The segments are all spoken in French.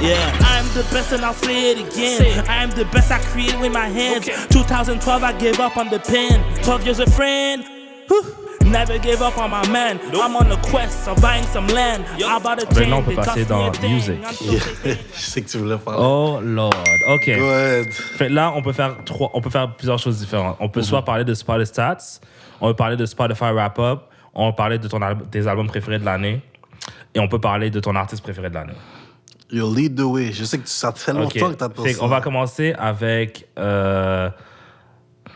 Yeah, I'm the best and I'll say it again. I'm the best I create with my hands. 2012, I gave up on the pen. 12 years a friend. Never give up on my man. I'm on a quest of buying some land. Maintenant, on peut passer dans music. Yeah. Je sais que tu voulais parler. Oh Lord. OK. Go ahead. Fait là, on peut faire plusieurs choses différentes. On peut soit parler de Spotify Stats, on peut parler de Spotify Wrap-Up, on peut parler de tes albums préférés de l'année, et on peut parler de ton artiste préféré de l'année. Yo, lead the way. Je sais que ça fait longtemps que t'as pensé. On va commencer avec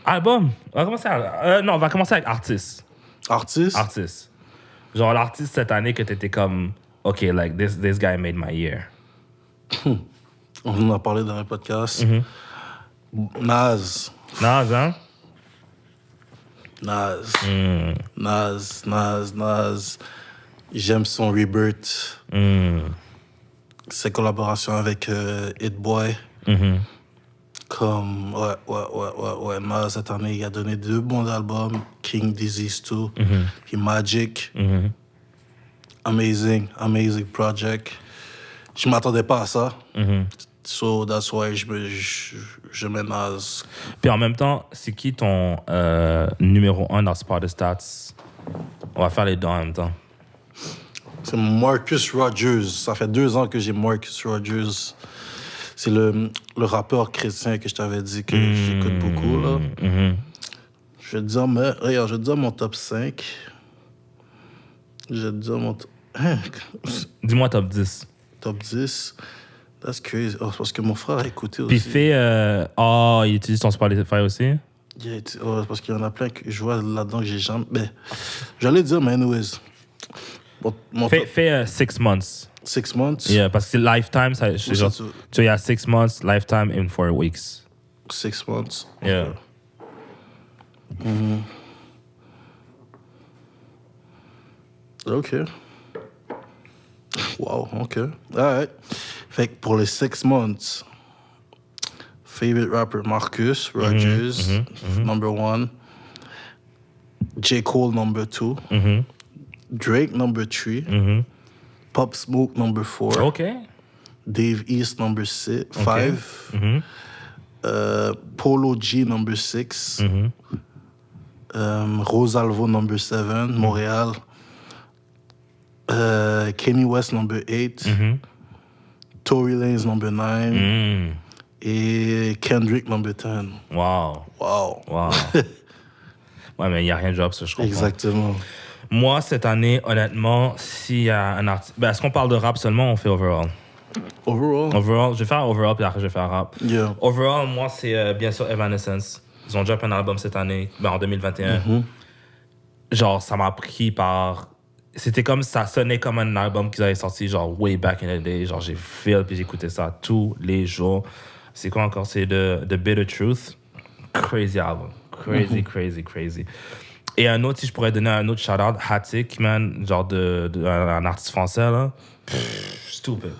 album. On va commencer avec artiste. Artiste. Genre l'artiste cette année que t'étais comme, OK, like this guy made my year. On en a parlé dans le podcast. Nas. Nas, hein? Nas. J'aime son rebirth. Ses collaborations avec Hit Boy. Comme, ouais. Nas, cette année, il a donné 2 bons albums. King Disease 2 puis Magic. Amazing project. Je m'attendais pas à ça. So that's why je mets Nas. Puis en même temps, c'est qui ton numéro 1 dans Spotify Stats? On va faire les deux en même temps. C'est Marcus Rogers. Ça fait 2 ans que j'ai Marcus Rogers. C'est le rappeur chrétien que je t'avais dit que j'écoute beaucoup, là. Je vais te dire mon top 5. Je vais te dire mon... Dis-moi top 10. Top 10? That's crazy. Oh, c'est parce que mon frère a écouté aussi. Puis fait... il utilise ton Spotify aussi? Yeah, c'est parce qu'il y en a plein que je vois là-dedans que j'ai jamais... Ben, j'allais dire, mais anyways. Fais 6 months. 6 months? Yeah, parce que c'est Lifetime, c'est genre... Tu as 6 months, Lifetime in 4 weeks. 6 months? Yeah. OK. Wow, OK. All right. Fait que pour les 6 months, favorite rapper Marcus Rogers, number 1. J. Cole, number 2. Drake, number 3. Pop Smoke, number 4. OK. Dave East, number 5. Polo G, number 6. Rosalvo, number 7, Montréal. Kanye West, number 8. Tory Lanez, number 9. Et Kendrick, number 10. Wow. Ouais, mais il n'y a rien de job, ça, je comprends. Exactement. Moi, cette année, honnêtement, s'il y a un artiste... Ben, est-ce qu'on parle de rap seulement ou on fait overall? Overall, je vais faire overall, puis après, je vais faire rap. Yeah. Overall, moi, c'est bien sûr Evanescence. Ils ont drop un album cette année, en 2021. Genre, ça m'a pris par... C'était comme... Ça sonnait comme un album qu'ils avaient sorti, genre, way back in the day. Genre, j'ai feel, puis j'écoutais ça tous les jours. C'est quoi encore? C'est The Bitter Truth. Crazy album. Crazy. Et un autre, si je pourrais donner un autre shout-out, Hatik, man, genre un artiste français, là. Stupid.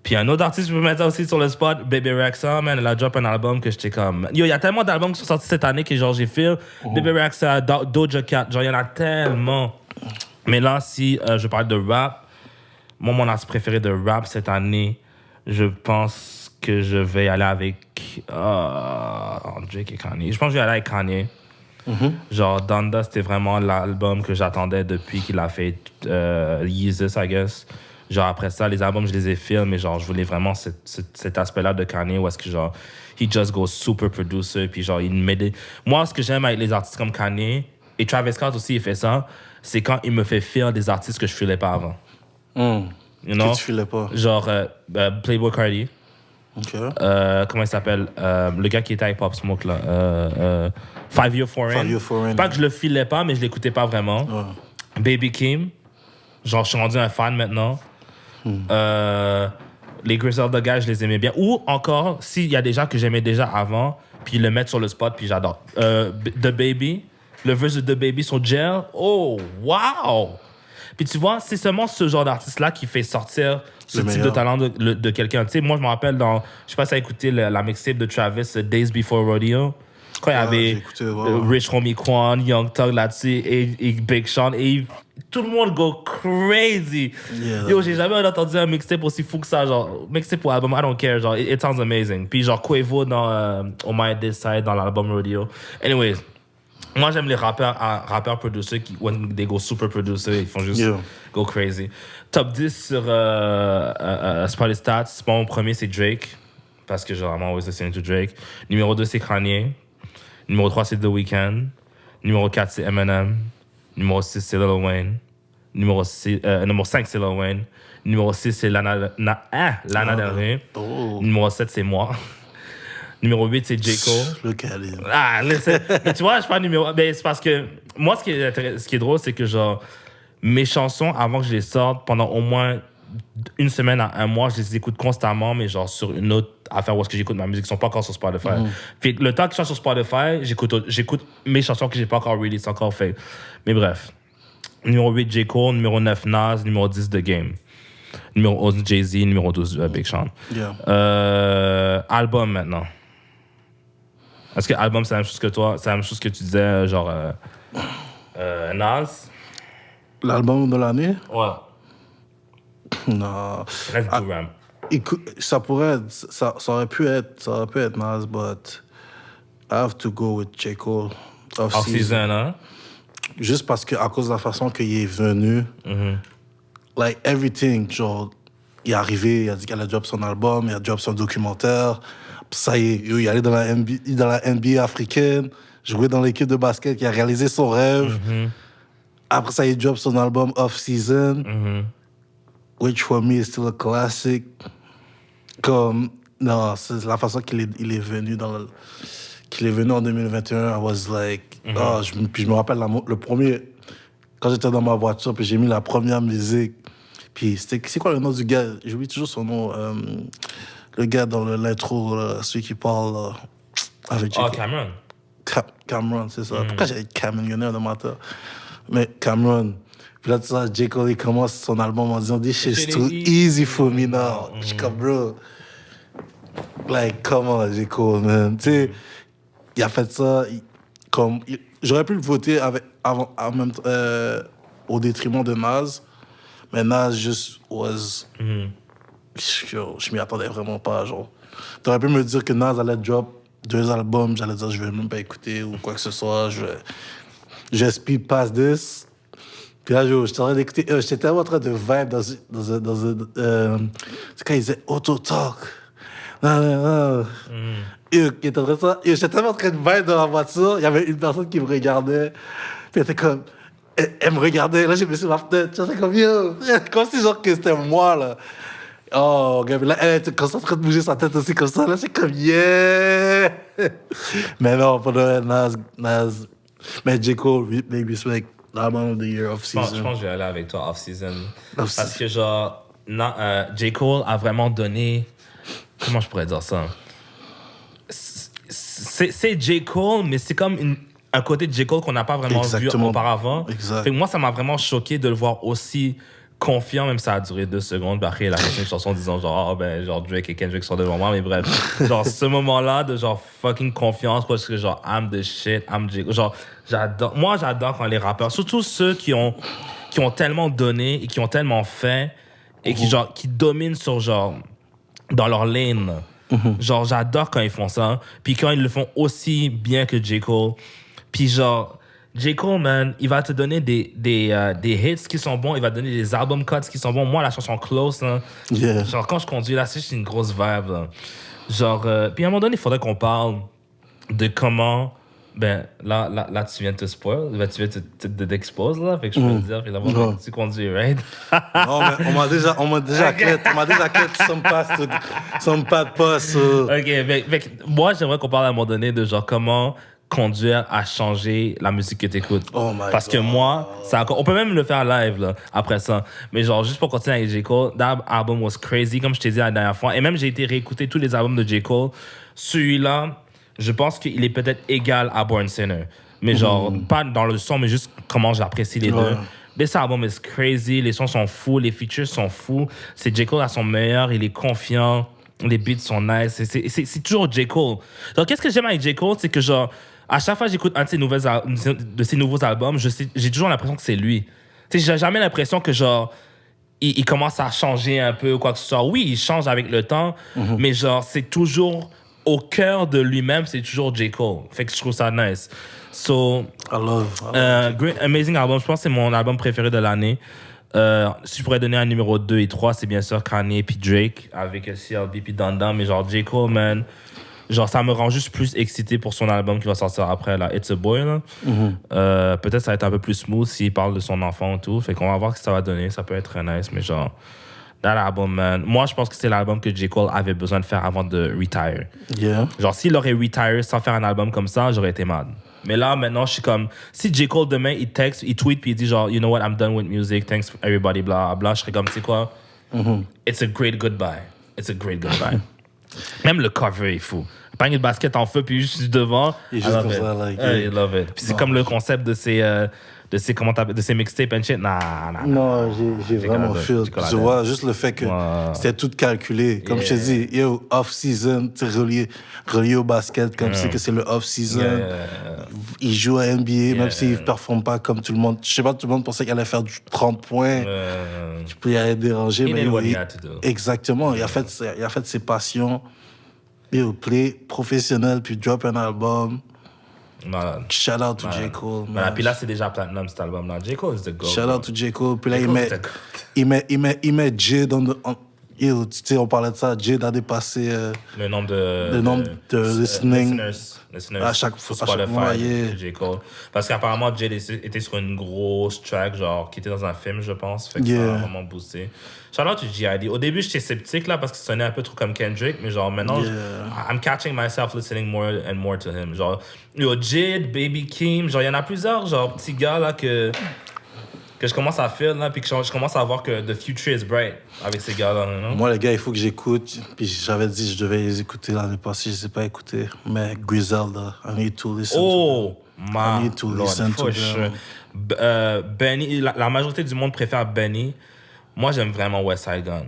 Puis un autre artiste, je peux mettre ça aussi sur le spot, Bebe Rexha, man, elle a drop un album que j'étais comme... Yo, il y a tellement d'albums qui sont sortis cette année que genre j'ai feel. Bebe Rexha, Doja Cat, genre il y en a tellement. Mais là, si je parle de rap, moi, mon artiste préféré de rap cette année, je pense que je vais aller avec Drake et Kanye. Je pense que je vais aller avec Kanye. Genre, Donda, c'était vraiment l'album que j'attendais depuis qu'il a fait Yeezus, I guess. Genre, après ça, les albums, je les ai filmés, mais genre, je voulais vraiment cet aspect-là de Kanye où est-ce que, genre, he just goes super producer, puis genre, il met des... Moi, ce que j'aime avec les artistes comme Kanye, et Travis Scott aussi, il fait ça, c'est quand il me fait faire des artistes que je filais pas avant. You know? Que tu filais pas? Genre, Playboi Carti. OK. Comment il s'appelle? Le gars qui était avec Pop Smoke, là. 5 Year Foreign. Pas que je le filais pas, mais je l'écoutais pas vraiment. Baby Keem. Genre, je suis rendu un fan maintenant. Les Griselda Guys, je les aimais bien. Ou encore, s'il y a des gens que j'aimais déjà avant, puis ils le mettent sur le spot, puis j'adore. The Baby. Le verse de The Baby sur Jail. Oh, wow! Puis tu vois, c'est seulement ce genre d'artiste-là qui fait sortir ce type de talent de quelqu'un. Tu sais, moi, je me rappelle dans... Je sais pas si tu as écouté la mixtape de Travis, Days Before Rodeo. Quand il y j'ai avait écouté, ouais. Rich Homie Quan, Young Thug là-dessus et Big Sean. Et tout le monde go crazy. Yeah. Yo, j'ai jamais entendu un mixtape aussi fou que ça. Genre, mixtape ou album, I don't care. Genre, it sounds amazing. Puis genre, Quavo dans On My This Side, dans l'album Rodeo. Anyways, moi j'aime les rappeurs producers qui, when they go super producer, ils font juste go crazy. Top 10 sur Spotify Stats. Mon premier, c'est Drake. Parce que genre, I'm always listening to Drake. Numéro 2, c'est Kanye. Numéro 3, c'est The Weeknd. Numéro 4, c'est Eminem. Numéro 6, c'est Lil Wayne. Numéro 5, c'est Lil Wayne. Numéro 6, c'est Lana Del Rey. Oh. Numéro 7, c'est moi. Numéro 8, c'est J. Cole. Le câlin. Ah, mais tu vois, je suis pas numéro... Mais c'est parce que... Moi, ce qui est drôle, c'est que genre... Mes chansons, avant que je les sorte, pendant au moins une semaine à un mois, je les écoute constamment, mais genre sur une autre affaire où est-ce que j'écoute ma musique, ils sont pas encore sur Spotify. Puis le temps que je suis sur Spotify, j'écoute mes chansons que j'ai pas encore release, encore fait. Mais bref. Numéro 8, J. Cole. Numéro 9, Nas. Numéro 10, The Game. Numéro 11, Jay-Z. Numéro 12, Big Sean. Yeah. Album maintenant. Est-ce que album, c'est la même chose que toi? C'est la même chose que tu disais, genre Nas? L'album de l'année? Ouais. Non. Reste du rap. Écoute, ça aurait pu être Nas, but I have to go with J. Cole. Off-season, hein? Juste parce que, à cause de la façon qu'il est venu, like everything, genre, il est arrivé, il a dit qu'il allait drop son album, il a drop son documentaire, puis ça y est, il est allé dans la NBA africaine, joué dans l'équipe de basket, qui a réalisé son rêve. Après ça, il drop son album Off-Season, which for me is still a classic. Comme, non, c'est la façon qu'il est venu qu'il est venu en 2021, I was like, puis je me rappelle le premier, quand j'étais dans ma voiture, puis j'ai mis la première musique, puis c'est quoi le nom du gars? J'oublie toujours son nom, le gars dans l'intro, celui qui parle avec J. Cole. Cameron. Cameron, c'est ça. Pourquoi j'avais Cameron dans ma tête? Mais Cameron. Puis là, tu sais, J. Cole, il commence son album en disant « This shit's too easy for me now ». Je suis comme, bro, like, come on, J. Cole, man. Tu sais, il a fait ça, j'aurais pu le voter au détriment de Nas, mais Nas just was... Je m'y attendais vraiment pas, genre. T'aurais pu me dire que Nas allait drop 2 albums, j'allais dire je vais même pas écouter ou quoi que ce soit, je speed past this. Puis là, j'étais en train d'écouter, j'étais tellement en train de vibe dans c'est quand il disait auto-talk. J'étais tellement en train de vibe dans la voiture, il y avait une personne qui me regardait, puis elle était comme, elle me regardait, là j'ai mis sur ma fenêtre, j'étais comme yo, comme si genre que c'était moi là. Oh, gars, là, elle était en train de bouger sa tête aussi comme ça, là c'est comme yeah. Mais non, pour le Nas, mais J. Cole, big respect, l'album of the year, Off-Season. Je pense que je vais aller avec toi, Off-Season. Parce que genre, J. Cole a vraiment donné, comment je pourrais dire ça? C'est J. Cole, mais c'est comme un côté de J. Cole qu'on n'a pas vraiment vu auparavant. Exact. Fait que moi, ça m'a vraiment choqué de le voir aussi confiant, même si ça a duré 2 secondes. Puis après, il a fait une chanson disant genre, genre Drake et Kendrick sont devant moi, mais bref. Genre, ce moment-là de genre fucking confiance, parce que genre, I'm the shit, I'm J. Cole. Genre, j'adore quand les rappeurs, surtout ceux qui ont tellement donné et qui ont tellement fait et qui dominent sur genre, dans leur lane. Genre, j'adore quand ils font ça. Puis quand ils le font aussi bien que J. Cole. Puis genre, J. Cole, man, il va te donner des hits qui sont bons, il va te donner des album cuts qui sont bons. Moi, la chanson Close, là, genre, quand je conduis, là, c'est une grosse vibe, là. Genre, puis à un moment donné, il faudrait qu'on parle de comment... Ben, là, tu viens de te spoil, ben, tu viens de t'expose, là, fait que je peux te dire, puis là, tu conduis, right? Non, mais on m'a déjà quête some pas de poste. OK, fait que moi, j'aimerais qu'on parle à un moment donné de genre comment conduire a changé la musique que t'écoutes. Oh my Parce God. que moi, on peut même le faire live, là, après ça. Mais genre, juste pour continuer avec J. Cole, that album was crazy, comme je t'ai dit la dernière fois. Et même, j'ai été réécouter tous les albums de J. Cole. Celui-là, je pense qu'il est peut-être égal à Born Sinner. Mais genre, pas dans le son, mais juste comment j'apprécie les deux. This album is crazy, les sons sont fous, les features sont fous. C'est J. Cole à son meilleur, il est confiant. Les beats sont nice. C'est toujours J. Cole. Donc, qu'est-ce que j'aime avec J. Cole, c'est que genre, à chaque fois que j'écoute un de ses nouveaux albums, j'ai toujours l'impression que c'est lui. Tu sais, j'ai jamais l'impression que genre, il commence à changer un peu ou quoi que ce soit. Oui, il change avec le temps, mais genre, c'est toujours au cœur de lui-même, c'est toujours J. Cole. Fait que je trouve ça nice. So, I love great, amazing album. Je pense que c'est mon album préféré de l'année. Si je pourrais donner un numéro 2 et 3, c'est bien sûr Kanye puis Drake avec CLB puis Donda. Mais genre, J. Cole, man, genre, ça me rend juste plus excité pour son album qui va sortir après, là, It's a Boy, là. Peut-être ça va être un peu plus smooth s'il parle de son enfant et tout. Fait qu'on va voir ce que ça va donner. Ça peut être très nice, mais genre, that album, man. Moi, je pense que c'est l'album que J. Cole avait besoin de faire avant de retire. Yeah. Genre, s'il aurait retire sans faire un album comme ça, j'aurais été mad. Mais là, maintenant, je suis comme... Si J. Cole, demain, il texte, il tweet, puis il dit genre, you know what, I'm done with music, thanks everybody, blah, blah. Je serais comme, c'est quoi? It's a great goodbye. It's a great goodbye. Même le cover est fou. Panier de basket en feu, puis juste devant. Et juste comme ça, like... I love it. Puis c'est comme le concept de ces mixtapes and shit. Non, j'ai vraiment feel. Tu vois, juste le fait que c'était tout calculé. Comme je te dis, yo, off-season, tu sais, relié au basket, comme c'est que c'est le off-season. Il joue à NBA, même s'il ne performe pas comme tout le monde. Je sais pas, tout le monde pensait qu'il allait faire du 30 points. Je peux y aller déranger, mais exactement. Il a fait ses passions. Yo, play professionnel, puis drop un album. Malade. Shout out to J. Cole. Man. Puis là, c'est déjà platinum cet album-là. J. Cole is the GOAT. Shout out to J. Cole. Puis là, il met Jay dans le. Yo, tu sais, on parlait de ça. Jay a dépassé le nombre de listeners à chaque fois. Spotify, J. Cole. Parce qu'apparemment, Jay était sur une grosse track, genre, qui était dans un film, je pense. Fait que ça a vraiment boosté. Shout out to G.I.D. Au début, j'étais sceptique, là, parce que ça sonnait un peu trop comme Kendrick. Mais genre, maintenant, I'm catching myself listening more and more to him. Genre, yo, Jid, Baby Keem, genre, il y en a plusieurs, genre, petits gars, là, que je commence à faire, là, puis que je commence à voir que the future is bright avec ces gars-là. You know? Moi, les gars, il faut que j'écoute. Puis j'avais dit que je devais les écouter l'année passée, je ne les ai pas écoutés. Mais Griselda, I need to listen to them. I need to listen to them. Benny, la majorité du monde préfère Benny. Moi, j'aime vraiment West Side Gun.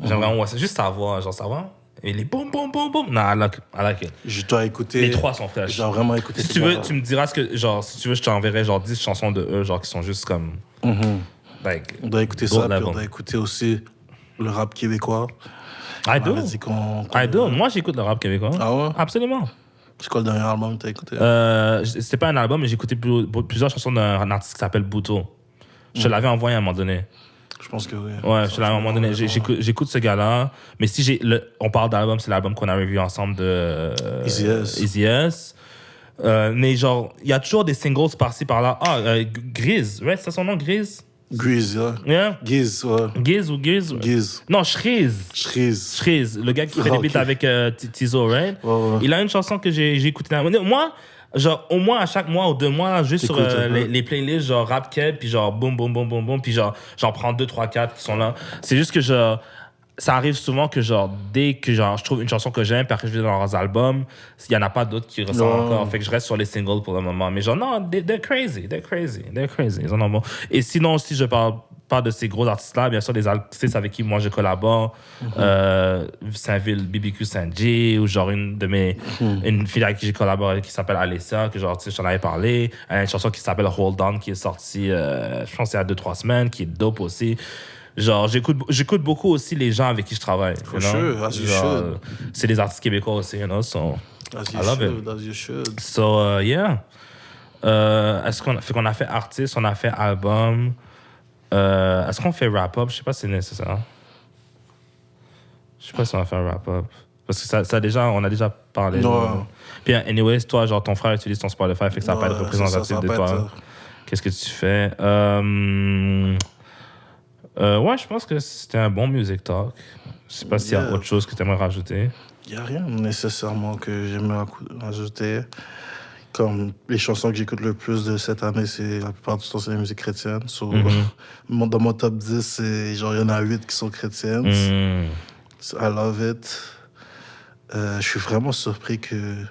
J'aime vraiment West Side. Juste savoir, genre savoir. Et les boum, boum, boum, boum. Non, I like it. Je dois écouter. Les trois sont fraîches. Je dois vraiment écouter. Si tu veux, tu me diras ce que. Genre, si tu veux, je t'enverrai genre 10 chansons de eux, genre qui sont juste comme. Like, on doit écouter ça, puis on doit écouter aussi le rap québécois. I do. Moi, j'écoute le rap québécois. Ah ouais? Absolument. C'est quoi le dernier album que t'as écouté? C'était pas un album, mais j'ai écouté plusieurs chansons d'un artiste qui s'appelle Bouto. Je te l'avais envoyé à un moment donné. Je pense que oui. Ouais, je te l'avais à un moment donné. J'écoute ce gars-là. Mais si on parle d'album, c'est l'album qu'on a revu ensemble de Easy S. Mais genre, il y a toujours des singles par-ci, par-là. Grizz, ouais, c'est son nom, Grizz? Grizz, yeah. Grizz, ouais. Grizz ou Grizz? Grizz. Non, Shreeze. Shreeze. Le gars qui fait des beats avec Tizo, right? Ouais. Il a une chanson que j'ai écoutée. Moi, genre, au moins à chaque mois ou 2 mois, là, juste sur les playlists, genre rap keb, puis genre boum, boum, boum, boum, boum, puis genre, j'en prends 2, 3, 4 qui sont là. C'est juste que genre, ça arrive souvent que genre, dès que genre, je trouve une chanson que j'aime, puis après je vais dans leurs albums, il n'y en a pas d'autres qui ressemblent encore. Fait que je reste sur les singles pour le moment. Mais genre, non, they're crazy. Ils en ont bon. Et sinon, si je parle pas de ces gros artistes-là, bien sûr, des artistes avec qui moi je collabore, Saint-Ville, BBQ Saint-J, ou genre une fille avec qui j'ai collaboré qui s'appelle Alessia, que genre, tu sais, j'en avais parlé. Elle a une chanson qui s'appelle Hold On, qui est sortie, je pense, il y a 2-3 semaines, qui est dope aussi. Genre, j'écoute beaucoup aussi les gens avec qui je travaille. For sure, as you should. C'est des artistes québécois aussi, you know, so I love it. As you should. So, yeah. Est-ce qu'on a fait artiste, on a fait album. Est-ce qu'on fait wrap-up? Je sais pas si c'est nécessaire. Je sais pas si on va faire wrap-up. Parce que on a déjà parlé. Non. Puis, anyways, toi, genre, ton frère utilise ton Spotify, fait que ça va pas être représentatif de toi. Qu'est-ce que tu fais? Ouais, je pense que c'était un bon music talk. Je sais pas s'il y a autre chose que tu aimerais rajouter. Il n'y a rien nécessairement que j'aimerais rajouter. Comme les chansons que j'écoute le plus de cette année, la plupart du temps, c'est la musique chrétienne. So, dans mon top 10, c'est genre, il y en a 8 qui sont chrétiennes. So, I love it. Je suis vraiment surpris que...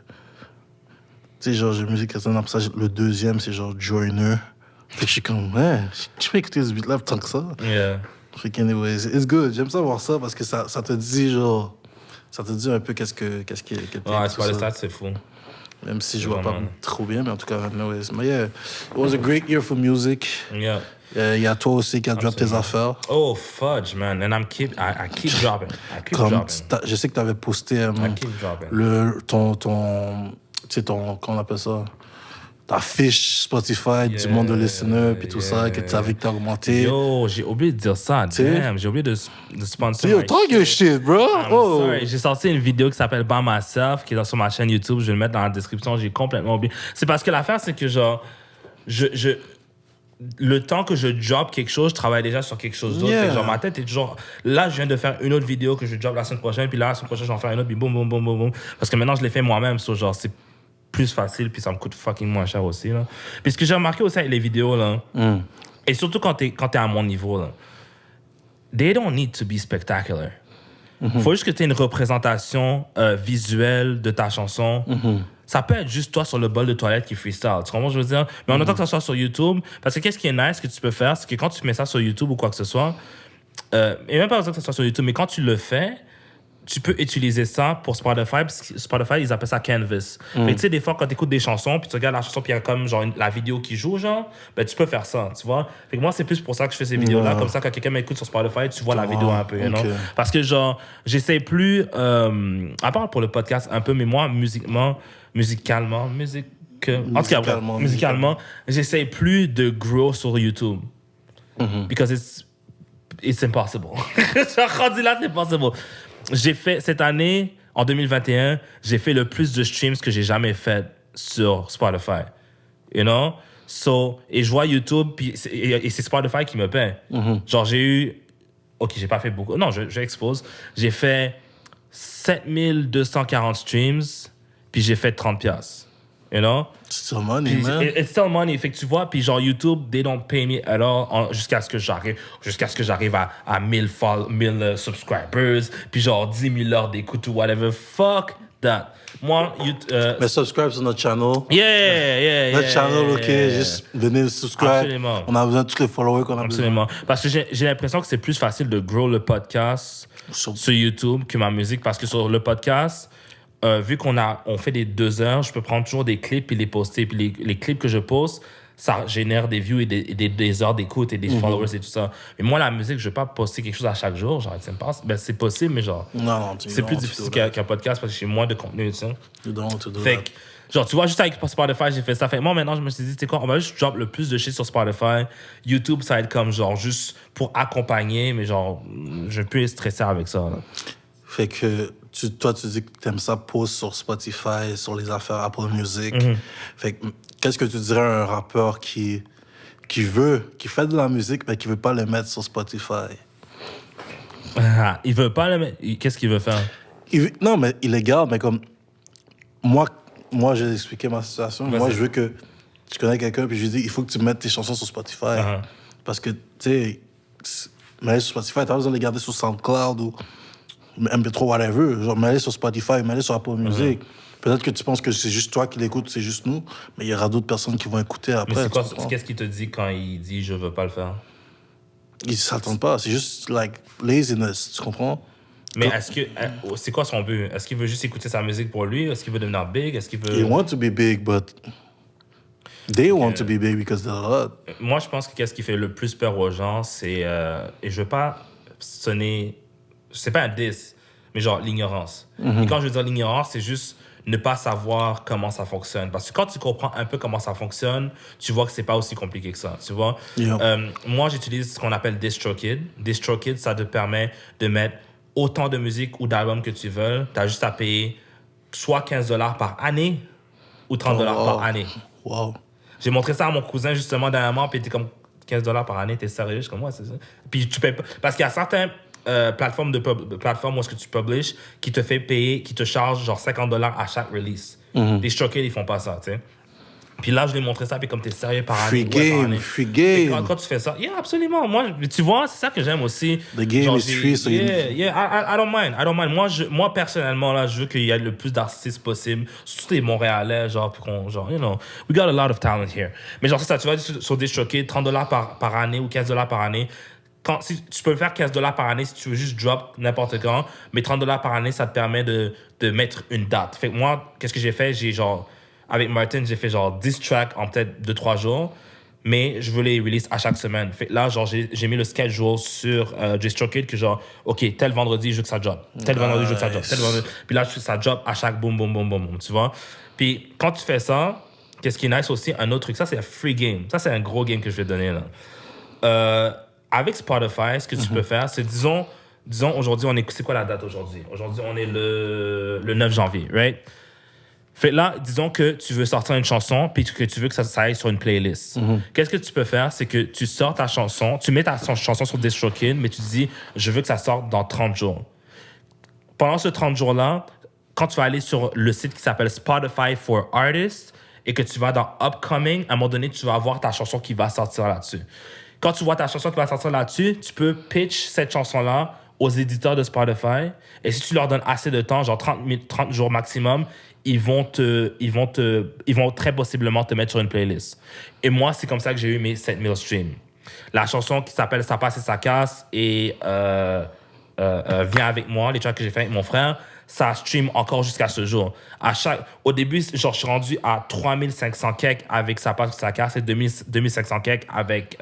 Tu sais, genre, j'ai musique chrétienne. Après ça, le deuxième, c'est genre Joyner. Fait que je suis comme, ouais, je peux écouter ce beat-là tant que ça. Yeah. Fait que, anyways, it's good. J'aime ça voir ça parce que ça te dit, genre, Ça te dit un peu qu'est-ce que Ouais, c'est pas les stats, c'est fou. Même si je vois pas Vraiment. trop bien, mais en tout cas, anyways. Mais yeah, it was a great year for music. Yeah. Il y a toi aussi qui a drop tes affaires. Oh, fudge, man. And I keep dropping. I keep Comme dropping. je sais que tu avais posté I keep dropping. tu sais, comment on appelle ça? Ta fiche Spotify du monde de listeners puis tout ça, que tu avais que t'as augmenté. Yo, j'ai oublié de dire ça. sais? Damn, j'ai oublié de sponsor. Yo, my talk your shit, bro. I'm Oh. sorry. J'ai sorti une vidéo qui s'appelle By Myself, qui est sur ma chaîne YouTube. Je vais le mettre dans la description. J'ai complètement oublié. C'est parce que l'affaire, c'est que genre, le temps que je drop quelque chose, je travaille déjà sur quelque chose d'autre. Yeah. Fait que genre, ma tête est toujours... Là, je viens de faire une autre vidéo que je drop la semaine prochaine, puis là, la semaine prochaine, je vais en faire une autre, puis boum, boum, boum, boum, boum. Parce que maintenant, je l'ai fait moi-même, so, genre, c'est plus facile, puis ça me coûte fucking moins cher aussi, là. Puis ce que j'ai remarqué aussi avec les vidéos, là, et surtout quand t'es à mon niveau, là, they don't need to be spectacular. Faut juste que tu aies une représentation visuelle de ta chanson. Ça peut être juste toi sur le bol de toilette qui freestyle. Tu comprends ce que je veux dire? Mais en autant que ça soit sur YouTube, parce que qu'est-ce qui est nice que tu peux faire, c'est que quand tu mets ça sur YouTube ou quoi que ce soit, et même pas besoin que ça soit sur YouTube, mais quand tu le fais, tu peux utiliser ça pour Spotify, parce que Spotify, ils appellent ça Canvas. Mais tu sais, des fois, quand tu écoutes des chansons, puis tu regardes la chanson, puis il y a comme genre la vidéo qui joue, genre, ben tu peux faire ça, tu vois. Fait que moi, c'est plus pour ça que je fais ces vidéos-là, comme ça, quand quelqu'un m'écoute sur Spotify, tu vois la vidéo un peu, you know? Parce que genre, j'essaie plus, à part pour le podcast un peu, mais moi, musicalement, j'essaie plus de grow sur YouTube. Because it's impossible. Rendu là, c'est impossible. J'ai fait, cette année, en 2021, j'ai fait le plus de streams que j'ai jamais fait sur Spotify. You know? So, et je vois YouTube, puis et c'est Spotify qui me paie. Genre, j'ai eu... OK, j'ai pas fait beaucoup. Non, je expose. J'ai fait 7240 streams, puis j'ai fait 30$. You know? It's still money, Puis, man. it's still money. Fait que tu vois, puis genre YouTube, they don't pay me at all jusqu'à ce que j'arrive à 1000 subscribers, puis genre 10 000 heures d'écoute ou whatever. Fuck that. Moi, Mais subscribe sur notre channel. yeah. Notre channel, OK, juste venez subscribe. Absolument. On a besoin de tous les followers qu'on a Absolument. Parce que j'ai l'impression que c'est plus facile de grow le podcast sur YouTube que ma musique, parce que sur le podcast, vu qu'on fait des 2 heures, je peux prendre toujours des clips et les poster. Puis les clips que je poste, ça génère des views et des heures d'écoute et des followers et tout ça. Mais moi, la musique, je ne vais pas poster quelque chose à chaque jour. Genre, ça me passe. Ben, c'est possible, mais genre, c'est plus difficile qu'un podcast parce que j'ai moins de contenu, tu sais. Fait que, genre, tu vois, juste avec Spotify, j'ai fait ça. Fait que moi, maintenant, je me suis dit, tu sais quoi, on va juste drop le plus de shit sur Spotify. YouTube, ça va être comme, genre, juste pour accompagner, mais genre, je peux être stressé avec ça, là. Fait que toi, tu dis que t'aimes ça post sur Spotify, sur les affaires Apple Music. Fait que qu'est-ce que tu dirais à un rappeur qui fait de la musique, mais qui veut pas le mettre sur Spotify? Il veut pas le mettre. Qu'est-ce qu'il veut faire? Non, mais illégal, mais comme... Moi, j'ai expliqué ma situation. Vas-y. Moi, je veux que... Je connais quelqu'un, puis je lui dis, il faut que tu mettes tes chansons sur Spotify. Parce que, tu sais, mais sur Spotify, t'as pas besoin de les garder sur SoundCloud ou MP3, whatever. Genre, mets-les sur Spotify, mets-les sur Apple Music. Peut-être que tu penses que c'est juste toi qui l'écoutes, c'est juste nous, mais il y aura d'autres personnes qui vont écouter après. Mais c'est quoi, qu'est-ce qu'il te dit quand il dit je veux pas le faire? Ils s'attendent pas, c'est juste, like, laziness, tu comprends? Mais est-ce que. C'est quoi son but? Est-ce qu'il veut juste écouter sa musique pour lui? Est-ce qu'il veut devenir big? Est-ce qu'il veut. They want to be big, but they want to be big because they're hot. Moi, je pense que qu'est-ce qui fait le plus peur aux gens, c'est. Et je veux pas sonner. C'est pas un diss, mais genre l'ignorance. Et quand je veux dire l'ignorance, c'est juste ne pas savoir comment ça fonctionne. Parce que quand tu comprends un peu comment ça fonctionne, tu vois que c'est pas aussi compliqué que ça, tu vois? Yeah. Moi, j'utilise ce qu'on appelle DistroKid. DistroKid, ça te permet de mettre autant de musique ou d'albums que tu veux. Tu as juste à payer soit $15 par année ou $30 par année. Wow. J'ai montré ça à mon cousin justement dernièrement, puis il était comme $15 par année, t'es sérieux? Je suis comme, ouais, c'est ça. Puis tu payes pas. Parce qu'il y a certaines plateformes où est-ce que tu publish qui te fait payer, qui te charge genre $50 à chaque release. Les Stroked, ils font pas ça, tu sais. Puis là, je lui ai montré ça, puis comme t'es sérieux par année. Free game. Quand tu fais ça, yeah, absolument. Moi, tu vois, c'est ça que j'aime aussi. The game genre, is free, so I don't mind. Moi, personnellement, là, je veux qu'il y ait le plus d'artistes possible, surtout les Montréalais, genre, puis qu'on, genre, you know, we got a lot of talent here. Mais genre, c'est ça, tu vas sur des choqués, $30 par année ou $15 par année. si tu peux faire $15 par année si tu veux juste drop n'importe quand, mais $30 par année, ça te permet de mettre une date. Fait que moi, qu'est-ce que j'ai fait? Avec Martin, j'ai fait 10 tracks en peut-être 2-3 jours, mais je veux les release à chaque semaine. Fait que là, j'ai mis le schedule sur DistroKid que OK, tel vendredi, je veux que ça drop. Tel vendredi, je veux que ça drop. Tel vendredi. Puis là, ça drop à chaque boom, boom, boom, boom, boom, tu vois? Puis quand tu fais ça, qu'est-ce qui est nice aussi, un autre truc, ça, c'est un free game. Ça, c'est un gros game que je vais te donner, là. Avec Spotify, ce que tu peux faire, c'est, disons aujourd'hui, c'est quoi la date aujourd'hui? Aujourd'hui, on est le 9 janvier, right? Fait là, disons que tu veux sortir une chanson puis que tu veux que ça aille sur une playlist. Qu'est-ce que tu peux faire? C'est que tu sors ta chanson, tu mets ta chanson sur DistroKid, mais tu dis, je veux que ça sorte dans 30 jours. Pendant ce 30 jours-là, quand tu vas aller sur le site qui s'appelle Spotify for Artists et que tu vas dans Upcoming, à un moment donné, tu vas avoir ta chanson qui va sortir là-dessus. Quand tu vois ta chanson qui va sortir là-dessus, tu peux pitch cette chanson-là aux éditeurs de Spotify. Et si tu leur donnes assez de temps, 30 jours maximum, ils vont très possiblement te mettre sur une playlist. Et moi, c'est comme ça que j'ai eu mes 7000 streams. La chanson qui s'appelle Ça passe et ça casse et Viens avec moi, les tracks que j'ai fait avec mon frère, ça stream encore jusqu'à ce jour. Au début, je suis rendu à 3500 kek avec Ça passe et ça casse et 2500 kek avec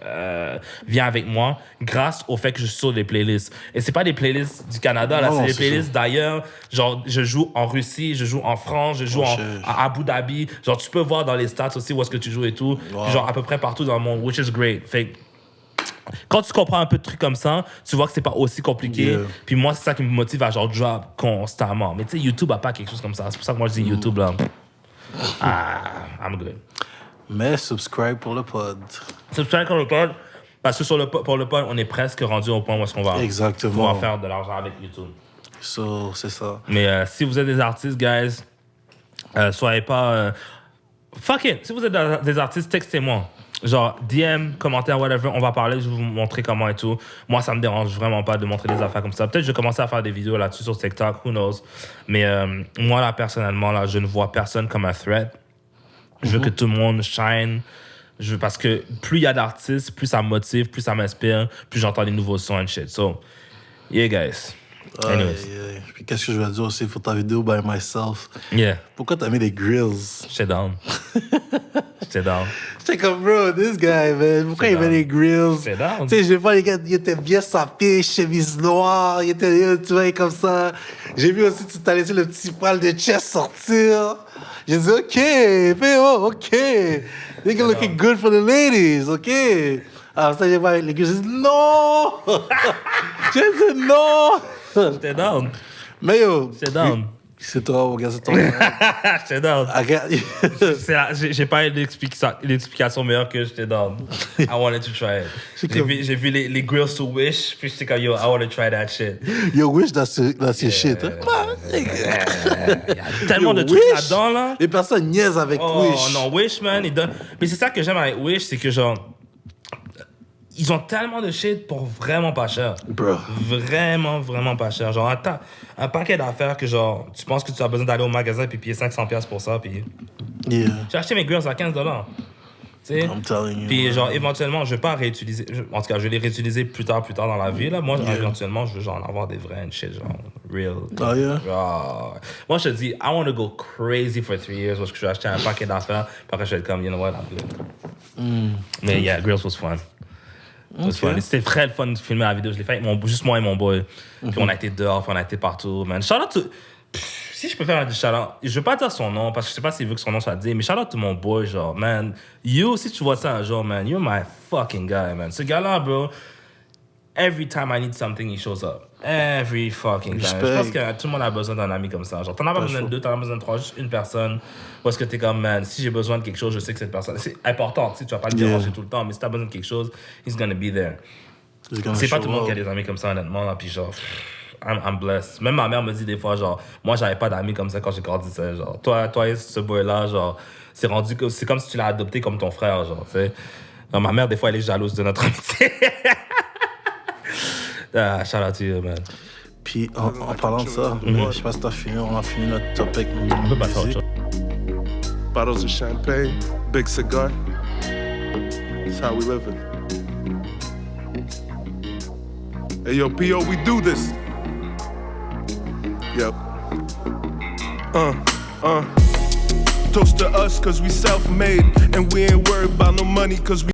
Viens avec moi, grâce au fait que je suis sur des playlists. Et c'est pas des playlists du Canada, là, c'est des playlists d'ailleurs. Je joue en Russie, je joue en France, je joue à Abu Dhabi. Tu peux voir dans les stats aussi où est-ce que tu joues et tout. Wow. À peu près partout dans le monde, which is great. Fait quand tu comprends un peu de trucs comme ça, tu vois que c'est pas aussi compliqué. Yeah. Puis moi, c'est ça qui me motive à drop constamment. Mais tu sais, YouTube a pas quelque chose comme ça. C'est pour ça que moi, je dis YouTube, là. I'm good. Mais subscribe pour le pod. Subscribe pour le pod. Parce que pour le pod, on est presque rendu au point où est-ce qu'on va faire de l'argent avec YouTube. C'est ça. Mais si vous êtes des artistes, guys, soyez pas... fuck it. Si vous êtes des artistes, textez-moi. DM, commentaire, whatever, on va parler, je vais vous montrer comment et tout. Moi, ça me dérange vraiment pas de montrer des affaires comme ça. Peut-être que je vais commencer à faire des vidéos là-dessus sur TikTok, who knows. Mais moi, là, personnellement, là, je ne vois personne comme un threat. Je veux que tout le monde shine. Parce que plus il y a d'artistes, plus ça me motive, plus ça m'inspire, plus j'entends des nouveaux sons and shit. So, yeah, guys. Puis qu'est-ce que je vais dire aussi pour ta vidéo by myself? Yeah. Pourquoi t'as mis des grills? J'étais down. J'étais comme, bro, this guy, man. Pourquoi il met des grills? J'étais down. Tu sais, je vois les gars, il était bien sapé, chemise noire, il était, tu vois, comme ça. J'ai vu aussi, tu t'as laissé le petit poil de chest sortir. J'ai dit, OK, OK. Nigga looking good for the ladies, OK. Alors ça, j'ai vu avec les gars, j'ai dit, non! J'ai dit, non! J'étais down. Mais yo. J'étais down. C'est toi, mon gars, c'est toi. J'étais down. J'ai pas eu l'explication meilleure que j'étais down. I wanted to try it. J'ai vu les grills to Wish, puis j'étais comme, yo, I want to try that shit. Yo, Wish, that's your shit. Hein? Il y a tellement de trucs là-dedans, là. Les personnes niaisent avec Wish. Oh non, Wish, man, il donne... Mais c'est ça que j'aime avec Wish, c'est que ils ont tellement de shit pour vraiment pas cher. Bro. Vraiment, vraiment pas cher. Un paquet d'affaires que tu penses que tu as besoin d'aller au magasin puis payer 500$ pour ça. Puis... Yeah. J'ai acheté mes grills à $15. Tu sais? I'm telling you. Puis éventuellement, je vais pas réutiliser. En tout cas, je vais les réutiliser plus tard dans la vie. Là. Moi, éventuellement, je veux en avoir des vrais and shit, real. Oh yeah? Moi, je te dis, I want to go crazy for 3 years parce que je vais acheter un paquet d'affaires. Puis après, je vais être comme, you know what, I'm good. Mais yeah, grills was fun. Okay. C'était très fun de filmer la vidéo. Je l'ai fait avec juste moi et mon boy. Puis on a été dehors, on a été partout, man. Shout out to... Si je peux faire un shout out, je veux pas dire son nom parce que je sais pas s'il veut que son nom soit dit, mais shout out to mon boy, man. Si tu vois ça un jour, man, you're my fucking guy, man. Ce gars-là, bro, every time I need something, he shows up. Every fucking time. Je pense que tout le monde a besoin d'un ami comme ça. T'en as pas besoin de 2, t'en as besoin de 3, juste une personne. Parce que t'es comme, man, si j'ai besoin de quelque chose, je sais que cette personne... C'est important, tu vas pas le déranger tout le temps, mais si t'as besoin de quelque chose, he's gonna be there. C'est pas tout le monde qui a des amis comme ça, honnêtement, là, puis I'm blessed. Même ma mère me dit des fois, moi, j'avais pas d'amis comme ça quand j'ai grandissais, toi et ce boy-là, c'est rendu que c'est comme si tu l'as adopté comme ton frère, tu sais. Ma mère, des fois, elle est jalouse de notre amitié. Shout out to you, man. Puis, en parlant de ça, je sais pas si on a fini notre topic. On peut passer à autre chose. Bottles of champagne, big cigar. That's how we living. Hey, yo, P.O., we do this. Yep. Toast to us, cause we self-made. And we ain't worried about no money, cause we